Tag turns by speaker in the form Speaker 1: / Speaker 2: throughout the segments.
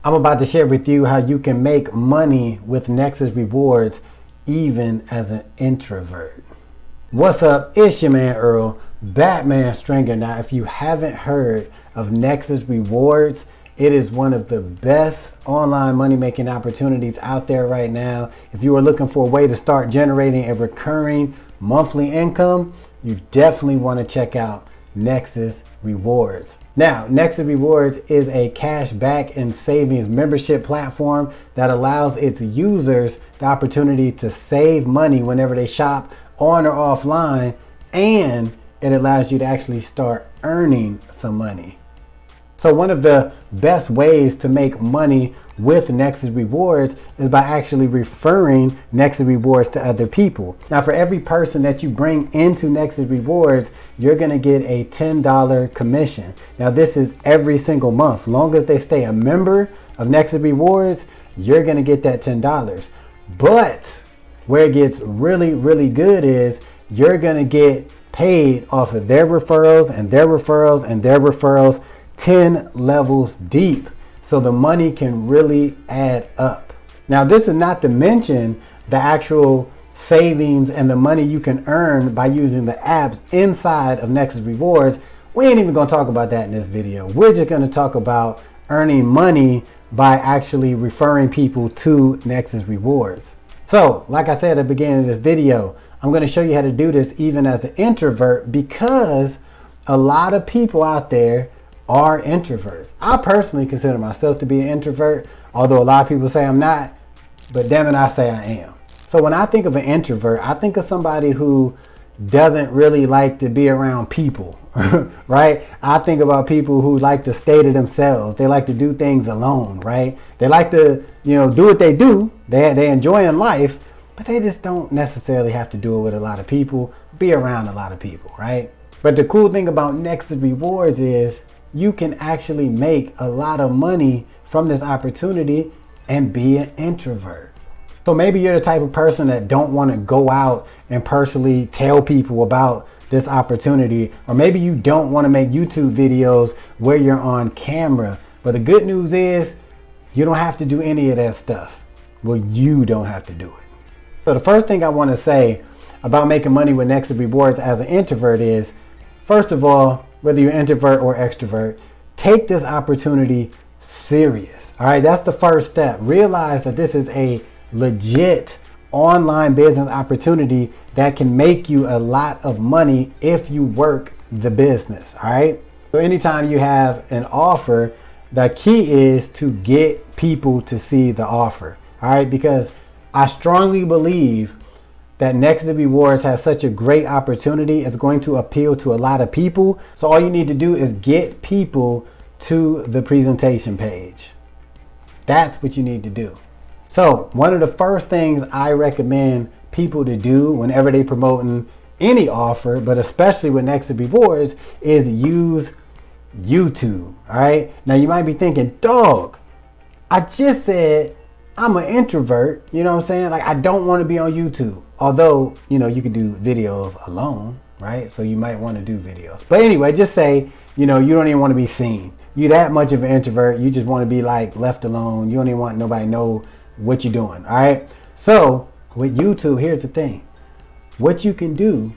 Speaker 1: I'm about to share with you how you can make money with Nexus Rewards even as an introvert. What's up? It's your man Earl, Batman Stringer. Now, if you haven't heard of Nexus Rewards, it is one of the best online money making opportunities out there right now. If you are looking for a way to start generating a recurring monthly income, you definitely want to check out Nexus Rewards. Now, Nexus Rewards is a cash back and savings membership platform that allows its users the opportunity to save money whenever they shop on or offline, and it allows you to actually start earning some money. So one of the best ways to make money with Nexus Rewards is by actually referring Nexus Rewards to other people. Now, for every person that you bring into Nexus Rewards, you're going to get a $10 commission. Now, this is every single month. Long as they stay a member of Nexus Rewards, you're going to get that $10. But where it gets really, really good is you're going to get paid off of their referrals and their referrals and their referrals 10 levels deep. So the money can really add up. Now, this is not to mention the actual savings and the money you can earn by using the apps inside of Nexus Rewards. We ain't even gonna talk about that in this video. We're just gonna talk about earning money by actually referring people to Nexus Rewards. So, like I said at the beginning of this video, I'm gonna show you how to do this even as an introvert, because a lot of people out there are introverts. I personally consider myself to be an introvert, although a lot of people say I'm not, but damn it, I say I am. So when I think of an introvert, I think of somebody who doesn't really like to be around people, right? I think about people who like to stay to themselves. They like to do things alone, right? They like to, do what they do. They enjoy in life, but they just don't necessarily have to do it with a lot of people, be around a lot of people, right? But the cool thing about Nexus Rewards is you can actually make a lot of money from this opportunity and be an introvert. So maybe you're the type of person that don't want to go out and personally tell people about this opportunity, or maybe you don't want to make YouTube videos where you're on camera. But the good news is you don't have to do any of that stuff. Well, you don't have to do it. So the first thing I want to say about making money with Nexus Rewards as an introvert is, first of all, whether you're introvert or extrovert, take this opportunity serious. All right, that's the first step. Realize that this is a legit online business opportunity that can make you a lot of money if you work the business. All right. So anytime you have an offer, the key is to get people to see the offer. All right, because I strongly believe that Nexus Rewards has such a great opportunity. It's going to appeal to a lot of people. So all you need to do is get people to the presentation page. That's what you need to do. So one of the first things I recommend people to do whenever they promoting any offer, but especially with Nexus Rewards, is use YouTube. All right. Now you might be thinking, dog, I just said I'm an introvert, you know what I'm saying? Like, I don't want to be on YouTube. Although, you can do videos alone, right? So you might want to do videos. But anyway, just say, you don't even want to be seen. You're that much of an introvert. You just want to be like left alone. You don't even want nobody to know what you're doing, all right? So with YouTube, here's the thing. What you can do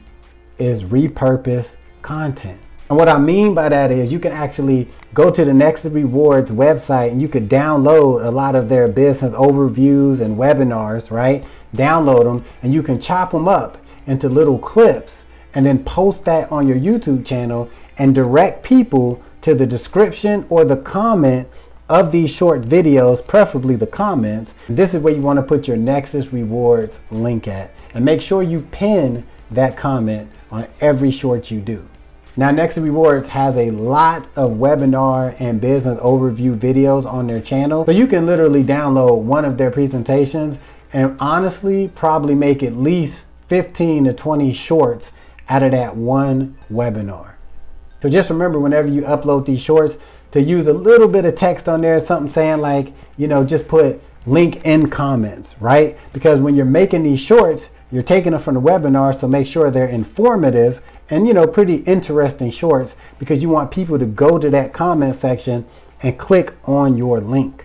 Speaker 1: is repurpose content. And what I mean by that is you can actually go to the Nexus Rewards website and you could download a lot of their business overviews and webinars, right? Download them and you can chop them up into little clips and then post that on your YouTube channel and direct people to the description or the comment of these short videos, preferably the comments. This is where you want to put your Nexus Rewards link at, and make sure you pin that comment on every short you do. Now, Nexus Rewards has a lot of webinar and business overview videos on their channel. So you can literally download one of their presentations and honestly probably make at least 15 to 20 shorts out of that one webinar. So just remember, whenever you upload these shorts, to use a little bit of text on there, something saying like, just put link in comments, right? Because when you're making these shorts, you're taking them from the webinar, so make sure they're informative and pretty interesting shorts, because you want people to go to that comment section and click on your link.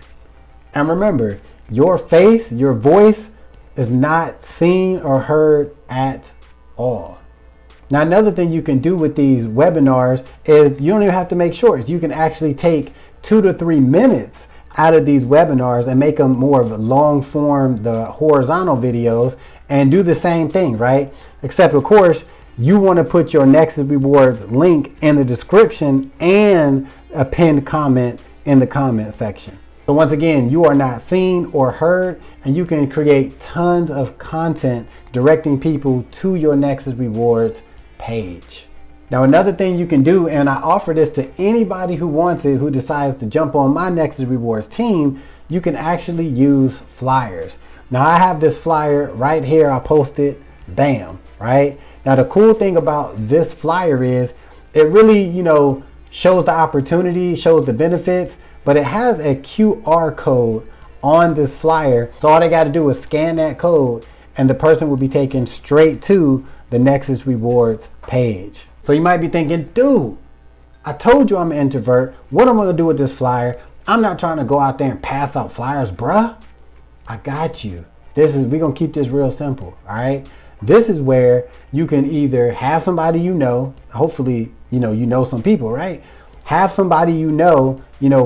Speaker 1: And remember, your face, your voice is not seen or heard at all. Now, another thing you can do with these webinars is you don't even have to make shorts. You can actually take 2 to 3 minutes out of these webinars and make them more of a long form, the horizontal videos, and do the same thing, right? Except, of course, you want to put your Nexus Rewards link in the description and a pinned comment in the comment section. So once again, you are not seen or heard, and you can create tons of content directing people to your Nexus Rewards page. Now, another thing you can do, and I offer this to anybody who wants it, who decides to jump on my Nexus Rewards team, you can actually use flyers. Now, I have this flyer right here. I posted, bam, right? Now, the cool thing about this flyer is it really, shows the opportunity, shows the benefits, but it has a QR code on this flyer. So all they got to do is scan that code and the person will be taken straight to the Nexus Rewards page. So you might be thinking, dude, I told you I'm an introvert. What am I gonna do with this flyer? I'm not trying to go out there and pass out flyers, bruh. I got you. We're gonna keep this real simple, all right? This is where you can either have somebody hopefully you know some people, right? Have somebody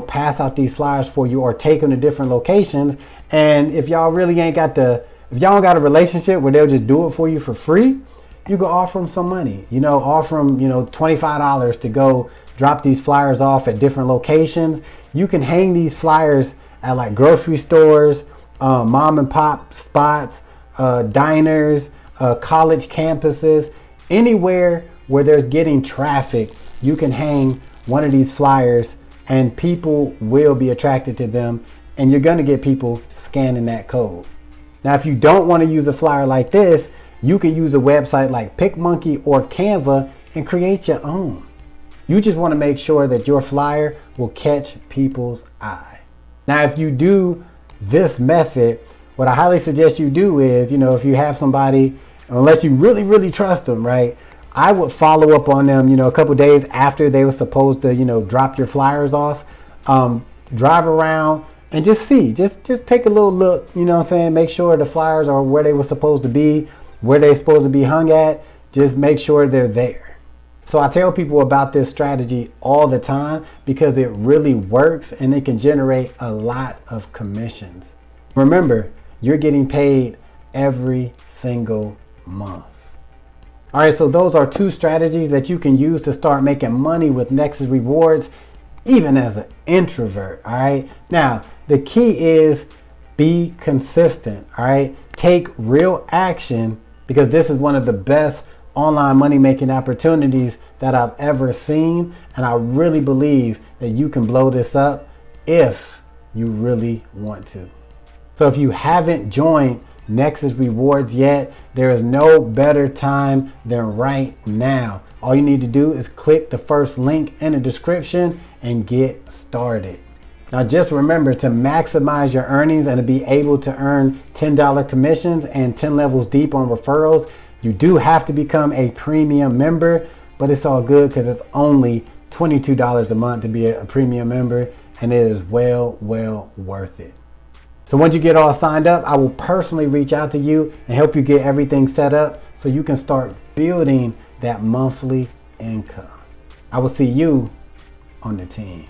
Speaker 1: pass out these flyers for you or take them to different locations. And if y'all really if y'all don't got a relationship where they'll just do it for you for free, you can offer them some money, offer them, $25 to go drop these flyers off at different locations. You can hang these flyers at like grocery stores, mom and pop spots, diners, college campuses, anywhere where there's getting traffic. You can hang one of these flyers and people will be attracted to them, and you're going to get people scanning that code. Now, if you don't want to use a flyer like this, you can use a website like PicMonkey or Canva and create your own. You just want to make sure that your flyer will catch people's eye. Now, if you do this method, what I highly suggest you do is, if you have somebody, unless you really, really trust them, right? I would follow up on them, a couple days after they were supposed to, drop your flyers off. Drive around and just see, just take a little look, make sure the flyers are where they were supposed to be, where they're supposed to be hung at. Just make sure they're there. So I tell people about this strategy all the time because it really works and it can generate a lot of commissions. Remember, you're getting paid every single month. All right, so those are 2 strategies that you can use to start making money with Nexus Rewards, even as an introvert. All right, now the key is be consistent. All right, take real action, because this is one of the best online money making opportunities that I've ever seen, and I really believe that you can blow this up if you really want to. So if you haven't joined Nexus Rewards yet, there is no better time than right now. All you need to do is click the first link in the description and get started. Now just remember, to maximize your earnings and to be able to earn $10 commissions and 10 levels deep on referrals, you do have to become a premium member, but it's all good because it's only $22 a month to be a premium member, and it is well worth it. So once you get all signed up, I will personally reach out to you and help you get everything set up so you can start building that monthly income. I will see you on the team.